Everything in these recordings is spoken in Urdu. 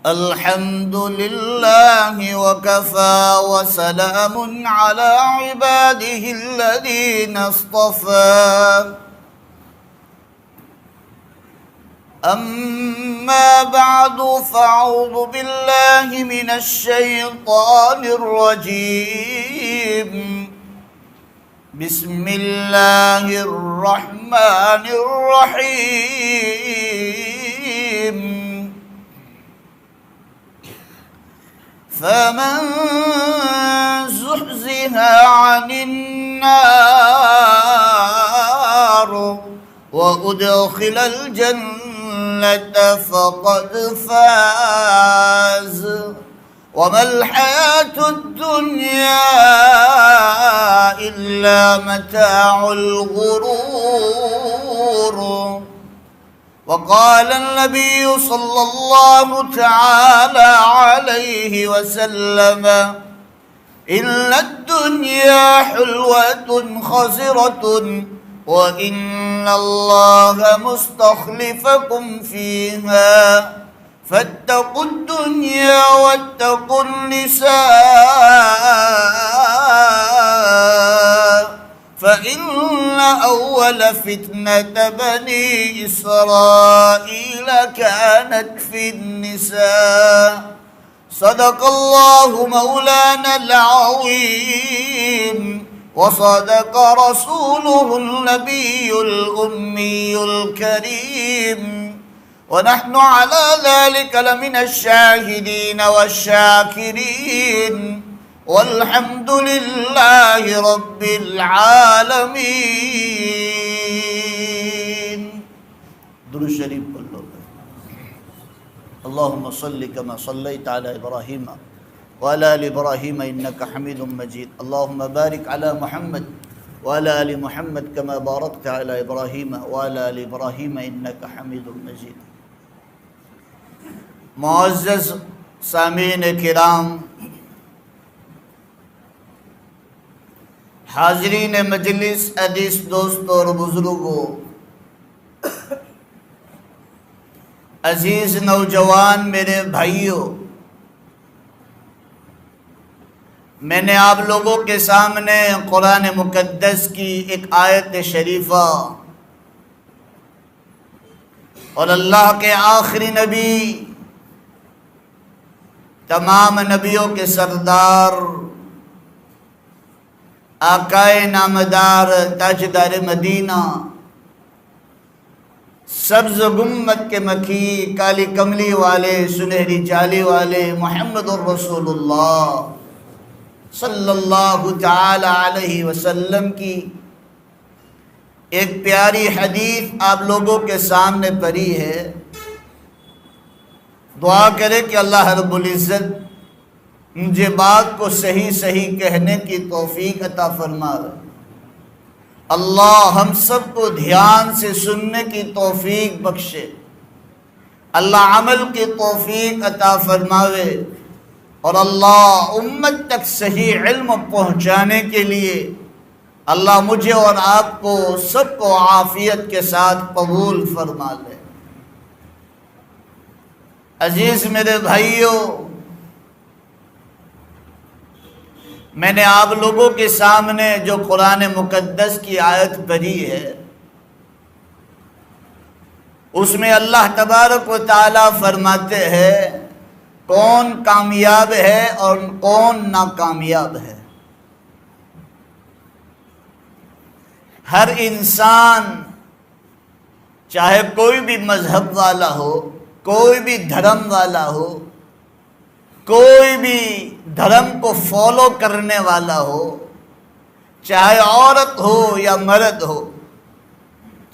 الحمد لله وكفى وسلام على عباده الذين اصطفى أما بعد فأعوذ بالله من الشيطان الرجيم بسم الله الرحمن الرحيم فمن زحزح عن النار وأدخل الجنة فقد فاز وما الحياة الدنيا إلا متاع الغرور. وقال النبي صلى الله تعالى عليه وسلم إن الدنيا حلوة خزرة وإن الله مستخلفكم فيها فاتقوا الدنيا واتقوا النساء فإن أول فتنة بني إسرائيل كانت في النساء. صدق الله مولانا العظيم وصدق رسوله النبي الأمي الكريم ونحن على ذلك لمن الشاهدين والشاكرين والحمد لله رب العالمين. درود شریف پڑھ لو. اللهم صل كما صليت على إبراهيم وعلى آل إبراهيم إنك حميد مجيد. اللهم بارك على محمد وعلى آل محمد كما باركت على إبراهيم وعلى آل إبراهيم إنك حميد مجيد. معزز سامعین کرام، حاضرین مجلس، عزیز دوستوں اور بزرگوں، عزیز نوجوان میرے بھائیوں، میں نے آپ لوگوں کے سامنے قرآن مقدس کی ایک آیت شریفہ اور اللہ کے آخری نبی، تمام نبیوں کے سردار، آقائے نامدار، تاجدار مدینہ، سبز گنبد کے مکھی، کالی کملی والے، سنہری چالی والے محمد الرسول اللہ صلی اللہ تعالی علیہ وسلم کی ایک پیاری حدیث آپ لوگوں کے سامنے پڑھی ہے. دعا کرے کہ اللہ رب العزت مجھے بات کو صحیح کہنے کی توفیق عطا فرمائے. اللہ ہم سب کو دھیان سے سننے کی توفیق بخشے. اللہ عمل کی توفیق عطا فرماوے. اور اللہ امت تک صحیح علم پہنچانے کے لیے اللہ مجھے اور آپ کو سب کو عافیت کے ساتھ قبول فرما لے. عزیز میرے بھائیوں، میں نے آپ لوگوں کے سامنے جو قرآن مقدس کی آیت پڑھی ہے، اس میں اللہ تبارک و تعالی فرماتے ہیں کون کامیاب ہے اور کون ناکامیاب ہے. ہر انسان، چاہے کوئی بھی مذہب والا ہو، کوئی بھی دھرم والا ہو، کوئی بھی دھرم کو فالو کرنے والا ہو، چاہے عورت ہو یا مرد ہو،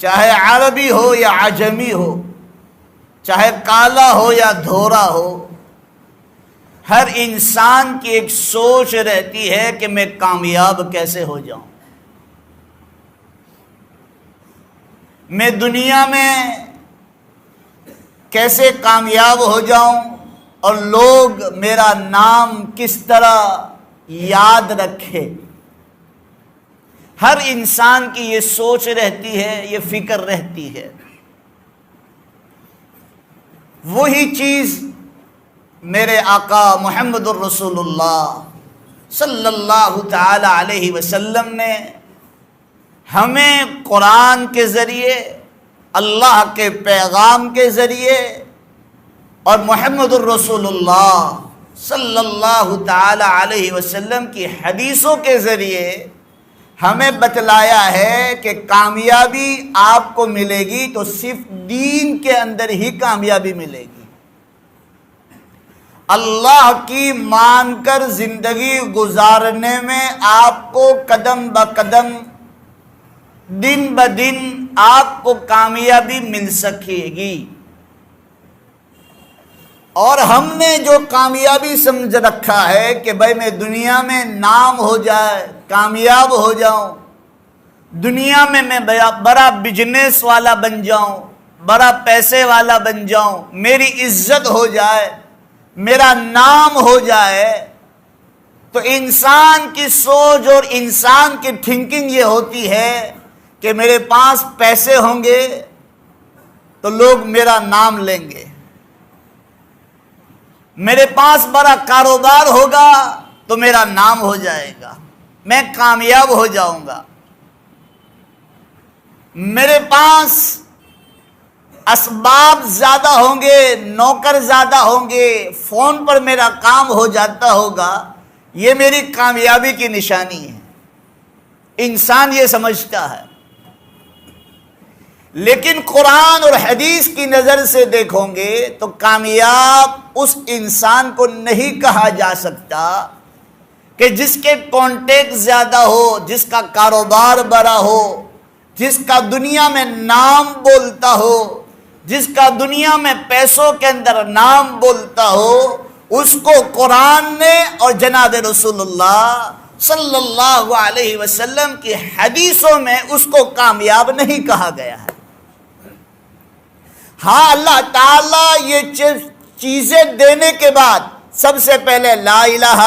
چاہے عربی ہو یا عجمی ہو، چاہے کالا ہو یا دھورا ہو، ہر انسان کی ایک سوچ رہتی ہے کہ میں کامیاب کیسے ہو جاؤں، میں دنیا میں کیسے کامیاب ہو جاؤں اور لوگ میرا نام کس طرح یاد رکھے. ہر انسان کی یہ سوچ رہتی ہے، یہ فکر رہتی ہے. وہی چیز میرے آقا محمد الرسول اللہ صلی اللہ تعالی علیہ وسلم نے ہمیں قرآن کے ذریعے، اللہ کے پیغام کے ذریعے اور محمد الرسول اللہ صلی اللہ تعالی علیہ وسلم کی حدیثوں کے ذریعے ہمیں بتلایا ہے کہ کامیابی آپ کو ملے گی تو صرف دین کے اندر ہی کامیابی ملے گی۔ اللہ کی مان کر زندگی گزارنے میں آپ کو قدم بقدم، دن بدن آپ کو کامیابی مل سکے گی۔ اور ہم نے جو کامیابی سمجھ رکھا ہے کہ بھائی میں دنیا میں نام ہو جائے، کامیاب ہو جاؤں، دنیا میں بڑا بزنس والا بن جاؤں، بڑا پیسے والا بن جاؤں، میری عزت ہو جائے، میرا نام ہو جائے، تو انسان کی سوچ اور انسان کی تھنکنگ یہ ہوتی ہے کہ میرے پاس پیسے ہوں گے تو لوگ میرا نام لیں گے، میرے پاس بڑا کاروبار ہوگا تو میرا نام ہو جائے گا، میں کامیاب ہو جاؤں گا، میرے پاس اسباب زیادہ ہوں گے، نوکر زیادہ ہوں گے، فون پر میرا کام ہو جاتا ہوگا، یہ میری کامیابی کی نشانی ہے۔ انسان یہ سمجھتا ہے، لیکن قرآن اور حدیث کی نظر سے دیکھو گے تو کامیاب اس انسان کو نہیں کہا جا سکتا کہ جس کے کانٹیکٹ زیادہ ہو، جس کا کاروبار بڑا ہو، جس کا دنیا میں نام بولتا ہو، جس کا دنیا میں پیسوں کے اندر نام بولتا ہو، اس کو قرآن نے اور جناب رسول اللہ صلی اللہ علیہ وسلم کی حدیثوں میں اس کو کامیاب نہیں کہا گیا ہے۔ ہاں، اللہ تعالیٰ یہ چیزیں دینے کے بعد سب سے پہلے لا الہ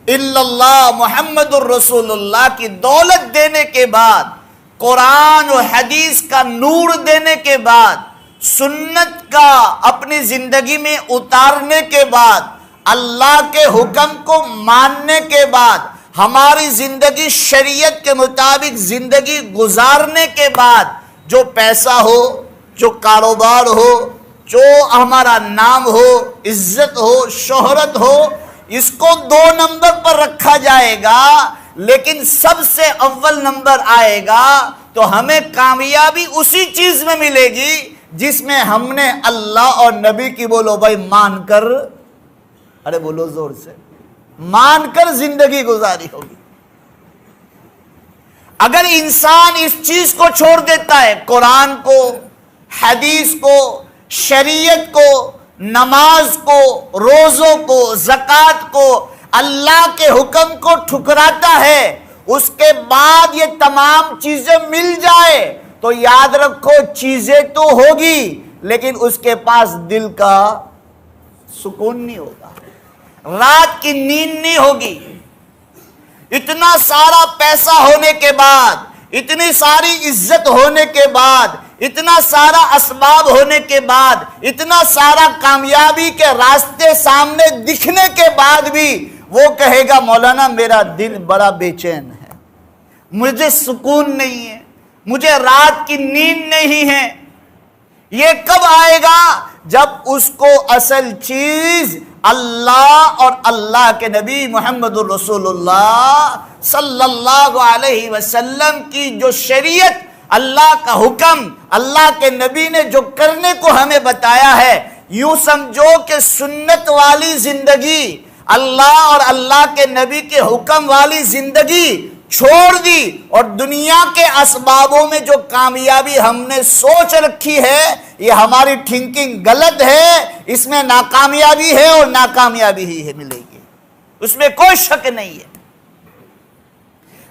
الا اللہ محمد الرسول اللہ کی دولت دینے کے بعد، قرآن و حدیث کا نور دینے کے بعد، سنت کا اپنی زندگی میں اتارنے کے بعد، اللہ کے حکم کو ماننے کے بعد، ہماری زندگی شریعت کے مطابق زندگی گزارنے کے بعد، جو پیسہ ہو، جو کاروبار ہو، جو ہمارا نام ہو، عزت ہو، شہرت ہو، اس کو 2 نمبر پر رکھا جائے گا، لیکن سب سے اول نمبر آئے گا تو ہمیں کامیابی اسی چیز میں ملے گی جس میں ہم نے اللہ اور نبی کی، بولو بھائی، مان کر، ارے بولو زور سے، مان کر زندگی گزاری ہوگی۔ اگر انسان اس چیز کو چھوڑ دیتا ہے، قرآن کو، حدیث کو، شریعت کو، نماز کو، روزوں کو، زکوٰۃ کو، اللہ کے حکم کو ٹھکراتا ہے، اس کے بعد یہ تمام چیزیں مل جائے تو یاد رکھو چیزیں تو ہوگی لیکن اس کے پاس دل کا سکون نہیں ہوگا، رات کی نیند نہیں ہوگی۔ اتنا سارا پیسہ ہونے کے بعد، اتنی ساری عزت ہونے کے بعد، اتنا سارا اسباب ہونے کے بعد، اتنا سارا کامیابی کے راستے سامنے دکھنے کے بعد بھی وہ کہے گا مولانا میرا دل بڑا بے چین ہے، مجھے سکون نہیں ہے، مجھے رات کی نیند نہیں ہے۔ یہ کب آئے گا؟ جب اس کو اصل چیز اللہ اور اللہ کے نبی محمد الرسول اللہ صلی اللہ علیہ وسلم کی جو شریعت، اللہ کا حکم، اللہ کے نبی نے جو کرنے کو ہمیں بتایا ہے، یوں سمجھو کہ سنت والی زندگی، اللہ اور اللہ کے نبی کے حکم والی زندگی چھوڑ دی، اور دنیا کے اسبابوں میں جو کامیابی ہم نے سوچ رکھی ہے، یہ ہماری تھنکنگ غلط ہے، اس میں ناکامیابی ہے اور ناکامیابی ہی ہے ملے گی، اس میں کوئی شک نہیں ہے۔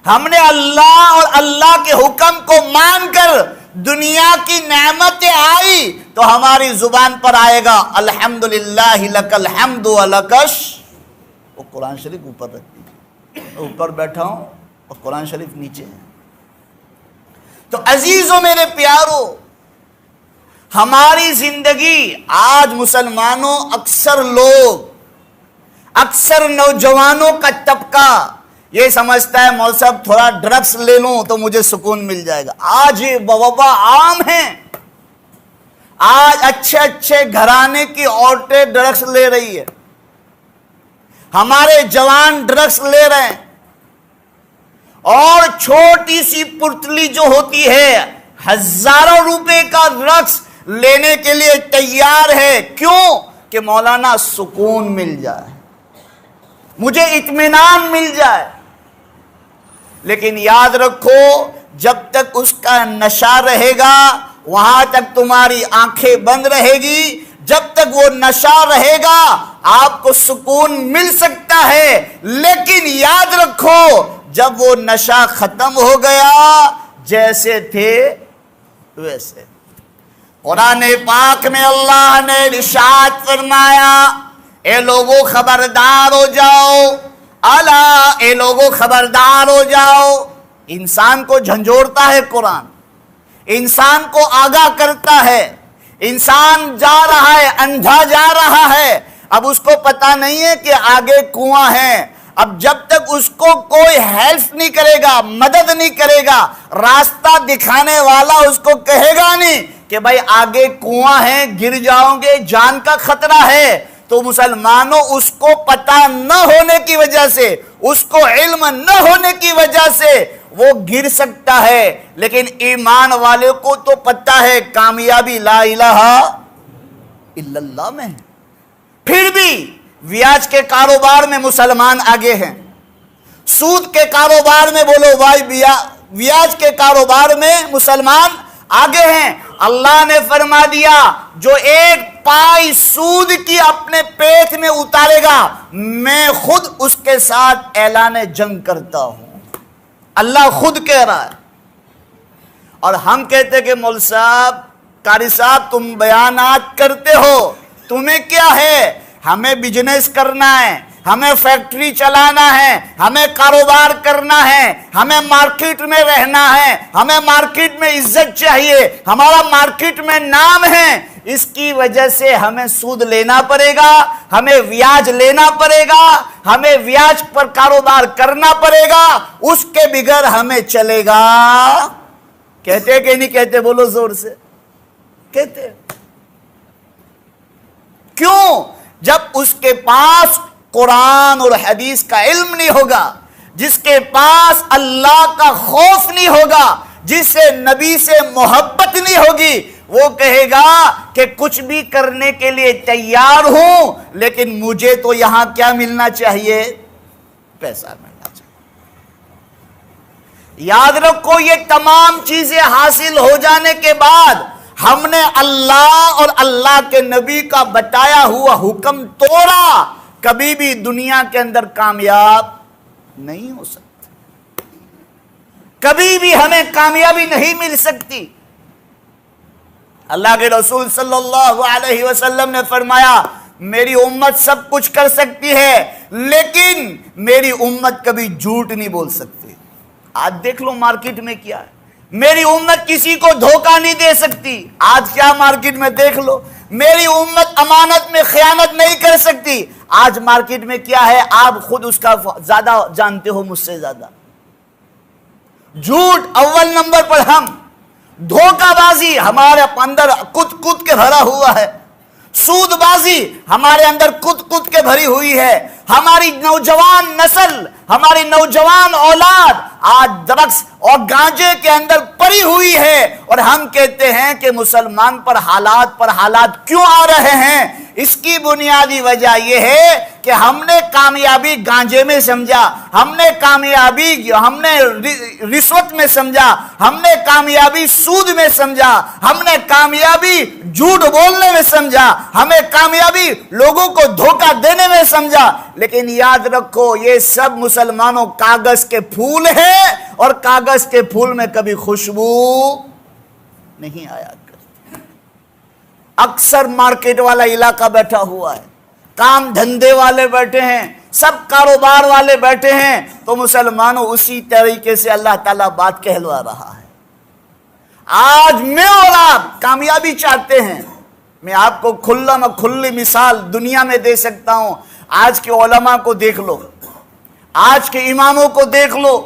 ہم نے اللہ اور اللہ کے حکم کو مان کر دنیا کی نعمتیں آئی تو ہماری زبان پر آئے گا الحمدللہ لک الحمد ولکش، وہ قرآن شریف اوپر رکھتی ہے، اوپر بیٹھا ہوں اور قرآن شریف نیچے ہے۔ تو عزیزو میرے پیارو، ہماری زندگی آج مسلمانوں اکثر لوگ، اکثر نوجوانوں کا طبقہ یہ سمجھتا ہے مول صاحب تھوڑا ڈرگس لے لوں تو مجھے سکون مل جائے گا۔ آج یہ وبا عام ہے، آج اچھے اچھے گھرانے کی عورتیں ڈرگس لے رہی ہے، ہمارے جوان ڈرگس لے رہے ہیں، اور چھوٹی سی پرتلی جو ہوتی ہے ہزاروں روپے کا ڈرگس لینے کے لیے تیار ہے۔ کیوں؟ کہ مولانا سکون مل جائے، مجھے اطمینان مل جائے۔ لیکن یاد رکھو جب تک اس کا نشہ رہے گا وہاں تک تمہاری آنکھیں بند رہے گی، جب تک وہ نشہ رہے گا آپ کو سکون مل سکتا ہے، لیکن یاد رکھو جب وہ نشہ ختم ہو گیا جیسے تھے ویسے۔ قرآن پاک میں اللہ نے ارشاد فرمایا اے لوگوں خبردار ہو جاؤ، الا اے لوگوں خبردار ہو جاؤ۔ انسان کو جھنجھوڑتا ہے قرآن، انسان کو آگاہ کرتا ہے۔ انسان جا رہا ہے، اندھا جا رہا ہے، اب اس کو پتا نہیں ہے کہ آگے کنواں ہے۔ اب جب تک اس کو کوئی ہیلپ نہیں کرے گا، مدد نہیں کرے گا، راستہ دکھانے والا اس کو کہے گا نہیں کہ بھائی آگے کنواں ہے، گر جاؤ گے، جان کا خطرہ ہے، تو مسلمانوں اس کو پتہ نہ ہونے کی وجہ سے، اس کو علم نہ ہونے کی وجہ سے وہ گر سکتا ہے۔ لیکن ایمان والے کو تو پتہ ہے کامیابی لا الہ الا اللہ میں ہے۔ پھر بھی بیاج کے کاروبار میں مسلمان آگے ہیں، سود کے کاروبار میں بولو بھائی بیاج کے کاروبار میں مسلمان آگے ہیں۔ اللہ نے فرما دیا جو ایک پائی سود کی اپنے پیٹ میں اتارے گا میں خود اس کے ساتھ اعلان جنگ کرتا ہوں۔ اللہ خود کہہ رہا ہے، اور ہم کہتے کہ مول صاحب، قاری صاحب تم بیانات کرتے ہو، تمہیں کیا ہے؟ ہمیں بزنس کرنا ہے، ہمیں فیکٹری چلانا ہے، ہمیں کاروبار کرنا ہے، ہمیں مارکیٹ میں رہنا ہے، ہمیں مارکیٹ میں عزت چاہیے، ہمارا مارکیٹ میں نام ہے، اس کی وجہ سے ہمیں سود لینا پڑے گا، ہمیں بیاج لینا پڑے گا، ہمیں بیاج پر کاروبار کرنا پڑے گا، اس کے بغیر ہمیں چلے گا۔ کہتے کہ نہیں کہتے؟ بولو زور سے، کہتے۔ کیوں؟ جب اس کے پاس قرآن اور حدیث کا علم نہیں ہوگا، جس کے پاس اللہ کا خوف نہیں ہوگا، جس سے نبی سے محبت نہیں ہوگی، وہ کہے گا کہ کچھ بھی کرنے کے لیے تیار ہوں، لیکن مجھے تو یہاں کیا ملنا چاہیے؟ پیسہ ملنا چاہیے۔ یاد رکھو یہ تمام چیزیں حاصل ہو جانے کے بعد ہم نے اللہ اور اللہ کے نبی کا بتایا ہوا حکم توڑا، کبھی بھی دنیا کے اندر کامیاب نہیں ہو سکتا، کبھی بھی ہمیں کامیابی نہیں مل سکتی۔ اللہ کے رسول صلی اللہ علیہ وسلم نے فرمایا میری امت سب کچھ کر سکتی ہے لیکن میری امت کبھی جھوٹ نہیں بول سکتی۔ آج دیکھ لو مارکیٹ میں کیا ہے، میری امت کسی کو دھوکہ نہیں دے سکتی۔ آج کیا مارکیٹ میں دیکھ لو، میری امت امانت میں خیانت نہیں کر سکتی۔ آج مارکیٹ میں کیا ہے آپ خود اس کا زیادہ جانتے ہو مجھ سے زیادہ۔ جھوٹ اول نمبر پر، ہم دھوکہ بازی ہمارے اندر کت کے بھرا ہوا ہے، سود بازی ہمارے اندر کت کے بھری ہوئی ہے۔ ہماری نوجوان نسل، ہماری نوجوان اولاد آج ڈرگس اور گانجے کے اندر پڑی ہوئی ہے، اور ہم کہتے ہیں کہ مسلمان پر حالات کیوں آ رہے ہیں؟ اس کی بنیادی وجہ یہ ہے کہ ہم نے کامیابی گانجے میں سمجھا، ہم نے کامیابی رشوت میں سمجھا، ہم نے کامیابی سود میں سمجھا، ہم نے کامیابی جھوٹ بولنے میں سمجھا، ہمیں کامیابی لوگوں کو دھوکہ دینے میں سمجھا۔ لیکن یاد رکھو یہ سب مسلمانوں کاغذ کے پھول ہیں، اور کاغذ کے پھول میں کبھی خوشبو نہیں آیا کرتی۔ اکثر مارکیٹ والا علاقہ بیٹھا ہوا ہے، کام دھندے والے بیٹھے ہیں، سب کاروبار والے بیٹھے ہیں، تو مسلمانوں اسی طریقے سے اللہ تعالیٰ بات کہلوا رہا ہے۔ آج میں اور آپ کامیابی چاہتے ہیں. میں آپ کو کھلی مثال دنیا میں دے سکتا ہوں. آج کے علماء کو دیکھ لو, آج کے اماموں کو دیکھ لو,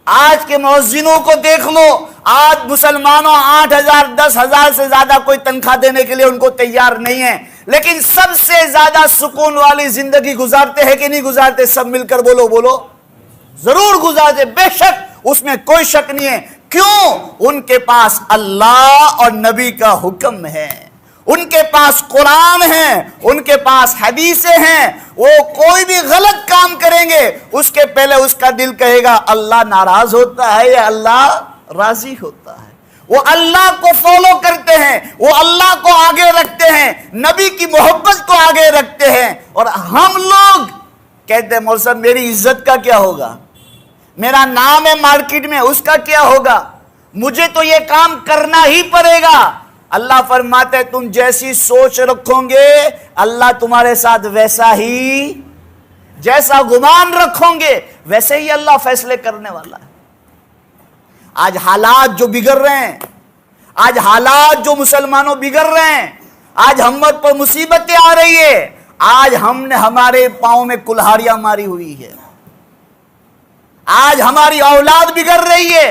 آج کے مؤذنوں کو دیکھ لو. آج مسلمانوں 8,000 10,000 سے زیادہ کوئی تنخواہ دینے کے لیے ان کو تیار نہیں ہے, لیکن سب سے زیادہ سکون والی زندگی گزارتے ہیں کہ نہیں گزارتے؟ سب مل کر بولو ضرور گزارتے, بے شک, اس میں کوئی شک نہیں ہے. کیوں؟ ان کے پاس اللہ اور نبی کا حکم ہے, ان کے پاس قرآن ہے, ان کے پاس حدیثیں ہیں. وہ کوئی بھی غلط کام کریں گے اس کے پہلے اس کا دل کہے گا اللہ ناراض ہوتا ہے یا اللہ راضی ہوتا ہے. وہ اللہ کو فالو کرتے ہیں, وہ اللہ کو آگے رکھتے ہیں, نبی کی محبت کو آگے رکھتے ہیں. اور ہم لوگ کہتے ہیں مولوی صاحب میری عزت کا کیا ہوگا, میرا نام ہے مارکیٹ میں, اس کا کیا ہوگا, مجھے تو یہ کام کرنا ہی پڑے گا. اللہ فرماتے ہیں تم جیسی سوچ رکھو گے اللہ تمہارے ساتھ ویسا ہی, جیسا گمان رکھو گے ویسے ہی اللہ فیصلے کرنے والا ہے. آج حالات جو بگڑ رہے ہیں, آج حالات جو مسلمانوں بگڑ رہے ہیں, آج ہم پر مصیبتیں آ رہی ہے, آج ہم نے ہمارے پاؤں میں کلہاڑیاں ماری ہوئی ہے, آج ہماری اولاد بگڑ رہی ہے.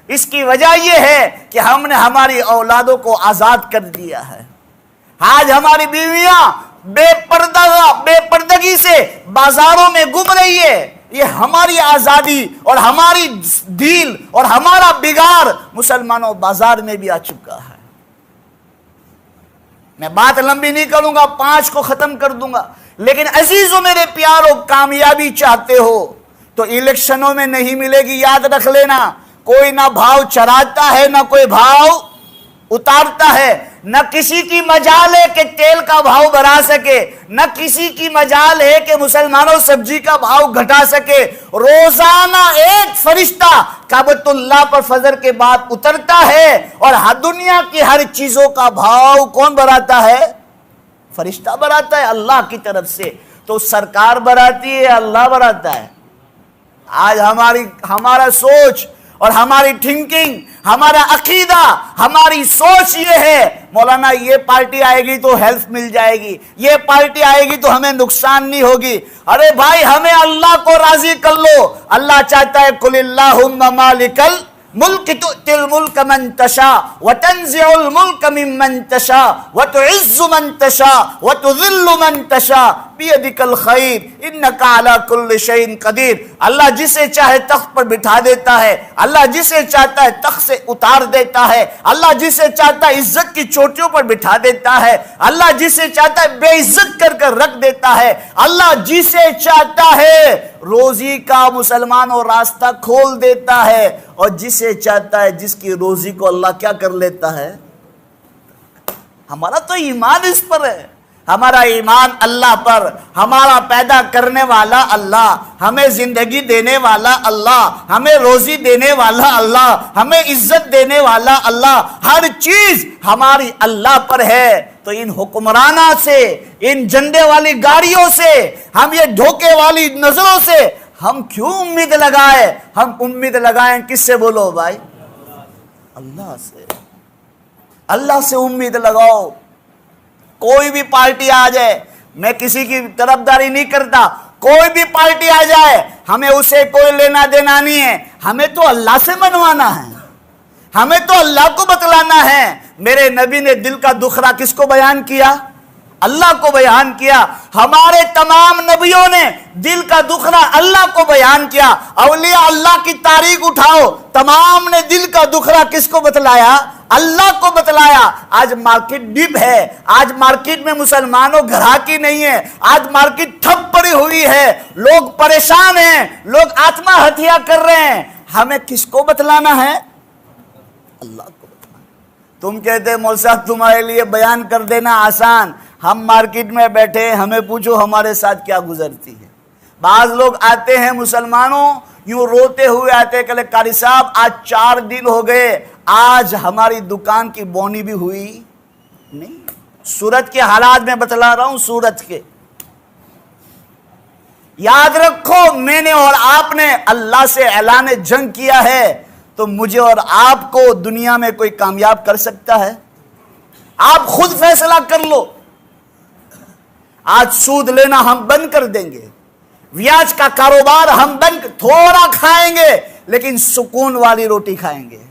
اس کی وجہ یہ ہے کہ ہم نے ہماری اولادوں کو آزاد کر دیا ہے. آج ہماری بیویاں بے پردگی سے بازاروں میں گھوم رہی ہے. یہ ہماری آزادی اور ہماری ڈھیل اور ہمارا بگاڑ مسلمانوں بازار میں بھی آ چکا ہے. میں بات لمبی نہیں کروں گا, 5 کو ختم کر دوں گا. لیکن عزیزوں میرے پیاروں, کامیابی چاہتے ہو تو الیکشنوں میں نہیں ملے گی, یاد رکھ لینا. کوئی نہ بھاؤ چڑھاتا ہے نہ کوئی بھاؤ اتارتا ہے, نہ کسی کی مجال ہے کہ تیل کا بھاؤ بڑھا سکے, نہ کسی کی مجال ہے کہ مسلمانوں سبزی کا بھاؤ گھٹا سکے. روزانہ ایک فرشتہ کعبۃ اللہ پر فجر کے بعد اترتا ہے اور دنیا کی ہر چیزوں کا بھاؤ کون بڑھاتا ہے؟ فرشتہ بڑھاتا ہے اللہ کی طرف سے. تو سرکار بڑھاتی ہے, اللہ بڑھاتا ہے. آج ہمارا سوچ اور ہماری تھنکنگ, ہمارا عقیدہ, ہماری سوچ یہ ہے مولانا یہ پارٹی آئے گی تو ہیلپ مل جائے گی, یہ پارٹی آئے گی تو ہمیں نقصان نہیں ہوگی. ارے بھائی ہمیں اللہ کو راضی کر لو. اللہ چاہتا ہے قل اللہم مالک الملک تؤتی الملک من تشاء وتنزع الملک ممن تشاء وتعز من تشاء وتذل من تشاء بیدک الخیر انک علی کل شیء قدیر. اللہ جسے چاہے تخت پر بٹھا دیتا ہے, اللہ جسے چاہتا ہے تخت سے اتار دیتا ہے, اللہ جسے چاہتا ہے عزت کی چوٹیوں پر بٹھا دیتا ہے, اللہ جسے چاہتا ہے بے عزت کر رکھ دیتا ہے, اللہ جسے چاہتا ہے روزی کا مسلمانوں راستہ کھول دیتا ہے, اور جسے چاہتا ہے جس کی روزی کو اللہ کیا کر لیتا ہے. ہمارا تو ایمان اس پر ہے, ہمارا ایمان اللہ پر. ہمارا پیدا کرنے والا اللہ, ہمیں زندگی دینے والا اللہ, ہمیں روزی دینے والا اللہ, ہمیں عزت دینے والا اللہ, ہر چیز ہماری اللہ پر ہے. تو ان حکمرانوں سے, ان جھنڈے والی گاڑیوں سے, ہم یہ دھوکے والی نظروں سے ہم کیوں امید لگائے؟ ہم امید لگائیں کس سے؟ بولو بھائی, اللہ سے. اللہ سے امید لگاؤ. کوئی بھی پارٹی آ جائے, میں کسی کی طرفداری نہیں کرتا, کوئی بھی پارٹی آ جائے ہمیں اسے کوئی لینا دینا نہیں ہے. ہمیں تو اللہ سے منوانا ہے, ہمیں تو اللہ کو بتلانا ہے. میرے نبی نے دل کا دکھڑا کس کو بیان کیا؟ اللہ کو بیان کیا. ہمارے تمام نبیوں نے دل کا دکھڑا اللہ کو بیان کیا. اولیاء اللہ کی تاریخ اٹھاؤ, تمام نے دل کا دکھڑا کس کو بتلایا؟ اللہ کو بتلایا. آج مارکیٹ ڈپ ہے, آج مارکیٹ میں مسلمانوں گھراکی نہیں ہے, آج مارکیٹ ٹھپ پڑی ہوئی ہے, لوگ پریشان ہیں, لوگ آتما ہتیا کر رہے ہیں. ہمیں کس کو بتلانا ہے؟ اللہ کو بتلانا. تم کہتے مولوی صاحب تمہارے لیے بیان کر دینا آسان, ہم مارکیٹ میں بیٹھے, ہمیں پوچھو ہمارے ساتھ کیا گزرتی ہے. بعض لوگ آتے ہیں مسلمانوں یوں روتے ہوئے آتے کہ قاری صاحب آج 4 دن ہو گئے, آج ہماری دکان کی بونی بھی ہوئی نہیں. سورت کے حالات میں بتلا رہا ہوں, سورت کے. یاد رکھو میں نے اور آپ نے اللہ سے اعلان جنگ کیا ہے, تو مجھے اور آپ کو دنیا میں کوئی کامیاب کر سکتا ہے؟ آپ خود فیصلہ کر لو. آج سود لینا ہم بند کر دیں گے, بیاج کا کاروبار ہم بند, تھوڑا کھائیں گے لیکن سکون والی روٹی کھائیں گے.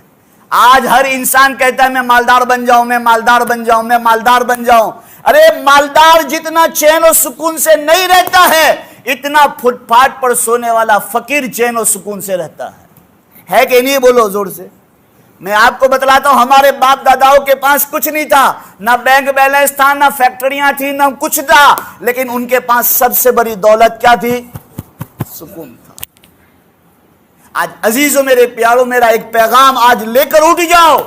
آج ہر انسان کہتا ہے میں مالدار بن جاؤں, میں مالدار بن جاؤں, میں مالدار بن جاؤں. ارے مالدار جتنا چین و سکون سے نہیں رہتا ہے, اتنا فٹ پاتھ پر سونے والا فقیر چین و سکون سے رہتا ہے کہ نہیں؟ بولو زور سے. میں آپ کو بتلاتا ہوں, ہمارے باپ داداؤں کے پاس کچھ نہیں تھا, نہ بینک بیلنس تھا, نہ فیکٹریاں تھیں, نہ کچھ تھا, لیکن ان کے پاس سب سے بڑی دولت کیا تھی؟ سکون تھا. آج عزیزوں میرے پیاروں, میرا ایک پیغام آج لے کر اٹھ جاؤ,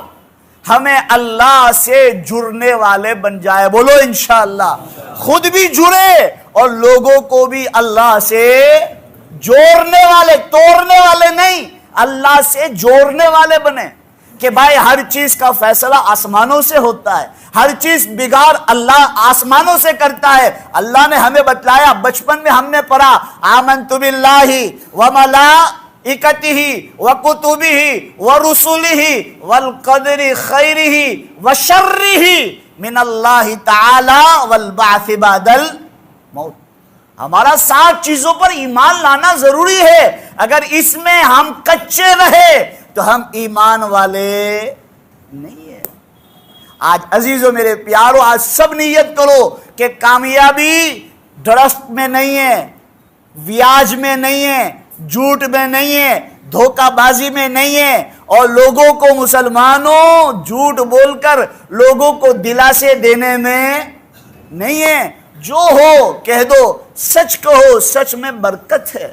ہمیں اللہ سے جڑنے والے بن جائے. بولو انشاءاللہ. خود بھی جڑے اور لوگوں کو بھی اللہ سے جوڑنے والے, توڑنے والے نہیں, اللہ سے جوڑنے والے بنے. کہ بھائی ہر چیز کا فیصلہ آسمانوں سے ہوتا ہے, ہر چیز بگاڑ اللہ آسمانوں سے کرتا ہے. اللہ نے ہمیں بتلایا, بچپن میں ہم نے پڑھا آمنت باللہ وملائکتہ وکتبہ ورسلہ والقدر خیرہ وشرہ من اللہ تعالی والبعث بعد الموت. ہمارا 7 چیزوں پر ایمان لانا ضروری ہے. اگر اس میں ہم کچے رہے تو ہم ایمان والے نہیں ہیں. آج عزیزوں میرے پیاروں, آج سب نیت کرو کہ کامیابی درست میں نہیں ہے, بیاج میں نہیں ہے, جھوٹ میں نہیں ہے, دھوکہ بازی میں نہیں ہے, اور لوگوں کو مسلمانوں جھوٹ بول کر لوگوں کو دلاسے دینے میں نہیں ہے. جو ہو کہہ دو, سچ کہو, سچ میں برکت ہے.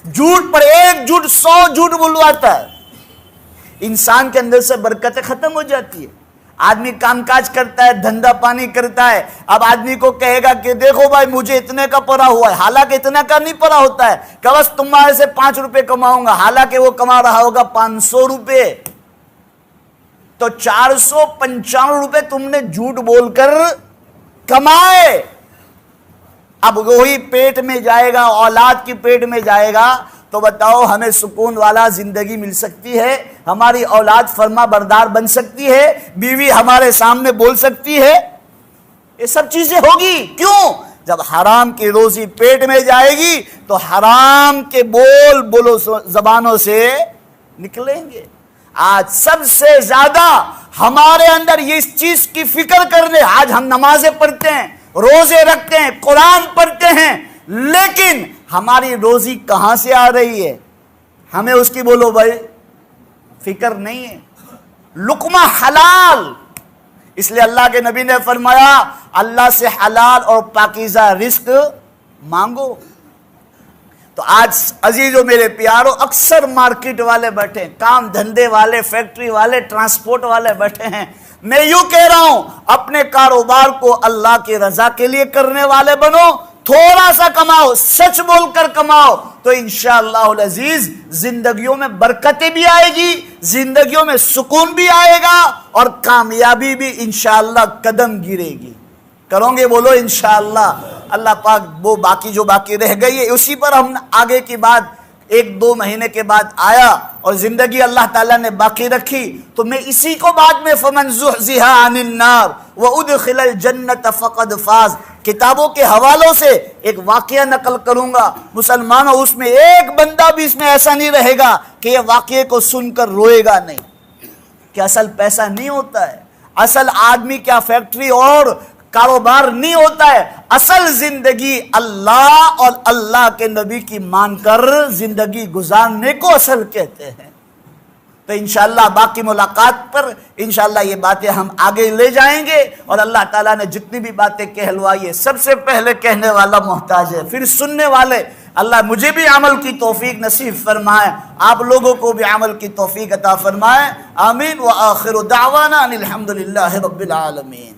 جھوٹ پر ایک جھوٹ 100 جھوٹ بلواتا ہے. انسان کے اندر سے برکتیں ختم ہو جاتی ہے. آدمی کام کاج کرتا ہے, دھندا پانی کرتا ہے, اب آدمی کو کہے گا کہ دیکھو بھائی مجھے اتنے کا پڑا ہوا ہے, حالانکہ اتنا کا نہیں پڑا ہوتا ہے, کہ بس تمہارے سے 5 روپے کماؤں گا, حالانکہ وہ کما رہا ہوگا 500 روپے. تو 495 روپے تم نے جھوٹ بول کر کمائے. اب وہی پیٹ میں جائے گا, اولاد کی پیٹ میں جائے گا, تو بتاؤ ہمیں سکون والا زندگی مل سکتی ہے؟ ہماری اولاد فرما بردار بن سکتی ہے؟ بیوی ہمارے سامنے بول سکتی ہے؟ یہ سب چیزیں ہوگی. کیوں؟ جب حرام کی روزی پیٹ میں جائے گی تو حرام کے بولو زبانوں سے نکلیں گے. آج سب سے زیادہ ہمارے اندر یہ اس چیز کی فکر کرنے, آج ہم نمازیں پڑھتے ہیں, روزے رکھتے ہیں, قرآن پڑھتے ہیں, لیکن ہماری روزی کہاں سے آ رہی ہے ہمیں اس کی بولو بھائی فکر نہیں ہے. لقمہ حلال, اس لیے اللہ کے نبی نے فرمایا اللہ سے حلال اور پاکیزہ رزق مانگو. تو آج عزیزوں میرے پیاروں, اکثر مارکیٹ والے بیٹھے, کام دھندے والے, فیکٹری والے, ٹرانسپورٹ والے بیٹھے ہیں. میں یوں کہہ رہا ہوں, اپنے کاروبار کو اللہ کی رضا کے لیے کرنے والے بنو, تھوڑا سا کماؤ, سچ بول کر کماؤ, تو انشاءاللہ العزیز زندگیوں میں برکتیں بھی آئے گی, زندگیوں میں سکون بھی آئے گا, اور کامیابی بھی انشاءاللہ قدم گرے گی. کرو گے بولو انشاءاللہ. اللہ پاک وہ باقی جو باقی رہ گئی ہے اسی پر ہم آگے کی بات 1-2 مہینے کے بعد آیا اور زندگی اللہ تعالیٰ نے باقی رکھی, تو میں اسی کو بعد میں فمن زحزح عن النار وادخل الجنۃ فقد فاز کتابوں کے حوالوں سے ایک واقعہ نقل کروں گا. مسلمانوں, اس میں ایک بندہ بھی اس میں ایسا نہیں رہے گا کہ یہ واقعے کو سن کر روئے گا نہیں. کہ اصل پیسہ نہیں ہوتا ہے, اصل آدمی کیا فیکٹری اور کاروبار نہیں ہوتا ہے, اصل زندگی اللہ اور اللہ کے نبی کی مان کر زندگی گزارنے کو اصل کہتے ہیں. تو انشاءاللہ باقی ملاقات پر انشاءاللہ یہ باتیں ہم آگے لے جائیں گے, اور اللہ تعالیٰ نے جتنی بھی باتیں کہلوائی ہے, سب سے پہلے کہنے والا محتاج ہے, پھر سننے والے. اللہ مجھے بھی عمل کی توفیق نصیب فرمائے, آپ لوگوں کو بھی عمل کی توفیق عطا فرمائے. آمین. وآخر دعوانا ان الحمدللہ رب العالمین.